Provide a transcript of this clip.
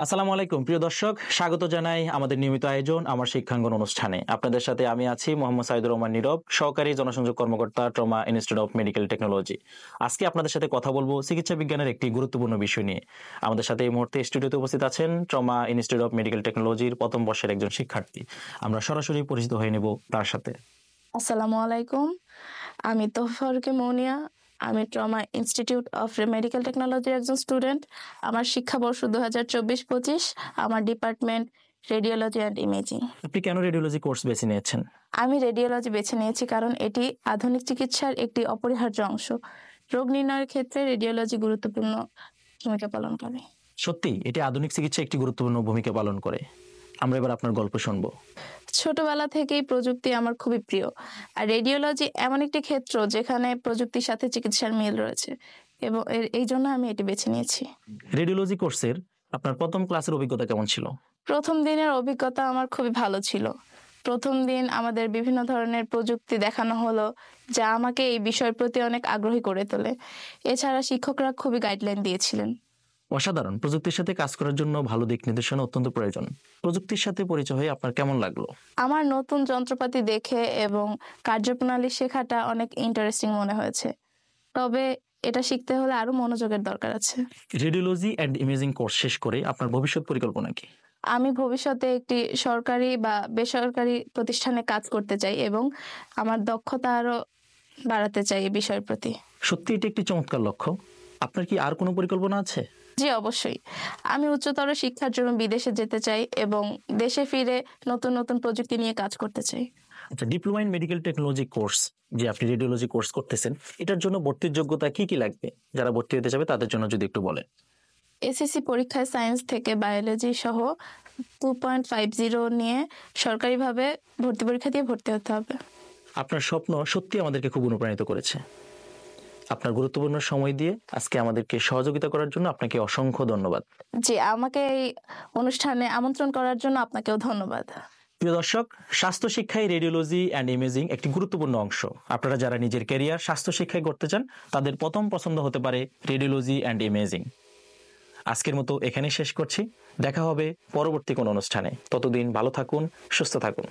আসসালামু আলাইকুম প্রিয় দর্শক, স্বাগত জানাই আমাদের নিয়মিত আয়োজন আমার শিক্ষাঙ্গন অনুষ্ঠানে। আপনাদের সাথে আমি আছি মোহাম্মদ সাইদুর রহমান নীরব, সহকারী জনসংযোগ কর্মকর্তা, trauma institute of medical technology. আজকে আপনাদের সাথে কথা বলবো চিকিৎসা বিজ্ঞানের একটি গুরুত্বপূর্ণ বিষয় নিয়ে। আমাদের সাথে এই মুহূর্তে স্টুডিওতে উপস্থিত আছেন ট্রমা ইনস্টিটিউট অফ মেডিকেল টেকনোলজির প্রথম বর্ষের একজন শিক্ষার্থী। আমরা সরাসরি পরিচিত হয়ে নেব তার সাথে। আসসালামু আলাইকুম, আমি তোফারকে মৌনিয়া। আমি ট্রমা ইনস্টিটিউট অফ মেডিকেল টেকনোলজির একজন স্টুডেন্ট। আমার শিক্ষাবর্ষ 2024-25। আমার ডিপার্টমেন্ট রেডিওলজি অ্যান্ড ইমেজিং। আপনি কেন রেডিওলজি কোর্স বেছে নিয়েছেন? আমি রেডিওলজি বেছে নিয়েছি কারণ এটি আধুনিক চিকিৎসার একটি অপরিহার্য অংশ। রোগ নির্ণয়ের ক্ষেত্রে রেডিওলজি গুরুত্বপূর্ণ ভূমিকা পালন করে। সত্যি এটি আধুনিক চিকিৎসা একটি গুরুত্বপূর্ণ ভূমিকা পালন করে। আমরা এবার আপনার গল্প শুনবো। ছোটবেলা থেকেই প্রযুক্তি আমার খুবই প্রিয়, আর রেডিওলজি এমন একটি ক্ষেত্র যেখানে প্রযুক্তির সাথে চিকিৎসার মিল রয়েছে, এবং এই জন্য আমি এটি বেছে নিয়েছি। রেডিওলজি কোর্সের আপনার প্রথম ক্লাসের অভিজ্ঞতা কেমন ছিল? প্রথম দিনের অভিজ্ঞতা আমার খুবই ভালো ছিল। প্রথম দিন আমাদের বিভিন্ন ধরনের প্রযুক্তি দেখানো হলো, যা আমাকে এই বিষয়ের প্রতি অনেক আগ্রহী করে তোলে। এছাড়া শিক্ষকরা খুবই গাইডলাইন দিয়েছিলেন। অসাধারণ। প্রযুক্তির সাথে কাজ করার জন্য ভালো দিক নির্দেশনা অত্যন্ত প্রয়োজন। প্রযুক্তির সাথে পরিচয় হয়ে আপনার কেমন লাগলো? আমার নতুন যন্ত্রপাতি দেখে এবং কার্যপ্রণালী শেখাটা অনেক ইন্টারেস্টিং মনে হয়েছে, তবে এটা শিখতে হলে আরো মনোযোগের দরকার আছে। রেডিওলজি অ্যান্ড ইমেজিং কোর্স শেষ করে আপনার ভবিষ্যৎ পরিকল্পনা কি? আমি ভবিষ্যতে একটি সরকারি বা বেসরকারি প্রতিষ্ঠানে কাজ করতে চাই এবং আমার দক্ষতা আরো বাড়াতে চাই এই বিষয়ের প্রতি। সত্যি এটি একটি চমৎকার লক্ষ্য। আপনার কি আর কোনো পরিকল্পনা আছে? জি, অবশ্যই। আমি উচ্চতর শিক্ষার জন্য বিদেশে যেতে চাই এবং দেশে ফিরে নতুন নতুন প্রযুক্তি নিয়ে কাজ করতে চাই। আচ্ছা, diploma in medical technology course যে আপনি রেডিওলজি কোর্স করতেছেন, এটার জন্য ভর্তির যোগ্যতা কি কি লাগবে? যারা ভর্তি হতে যাবে তাদের জন্য যদি একটু বলেন। এসএসসি পরীক্ষায় সায়েন্স থেকে বায়োলজি সহ 2.50 নিয়ে সরকারিভাবে ভর্তি পরীক্ষা দিয়ে ভর্তি হতে হবে। আপনার স্বপ্ন সত্যি আমাদেরকে খুব অনুপ্রাণিত করেছে। আপনার গুরুত্বপূর্ণ সময় দিয়ে আজকে আমাদেরকে সহযোগিতা করার জন্য আপনাকে অসংখ্য ধন্যবাদ। জি, আমাকে এই অনুষ্ঠানে আমন্ত্রণ করার জন্য আপনাকেও ধন্যবাদ। প্রিয় দর্শক, স্বাস্থ্য শিক্ষায় রেডিওলজি অ্যান্ড ইমেজিং একটি গুরুত্বপূর্ণ অংশ। আপনারা যারা নিজের ক্যারিয়ার স্বাস্থ্য শিক্ষায় করতে চান, তাদের প্রথম পছন্দ হতে পারে রেডিওলজি অ্যান্ড ইমেজিং। আজকের মতো এখানেই শেষ করছি। দেখা হবে পরবর্তী কোনো অনুষ্ঠানে। ততদিন ভালো থাকুন, সুস্থ থাকুন।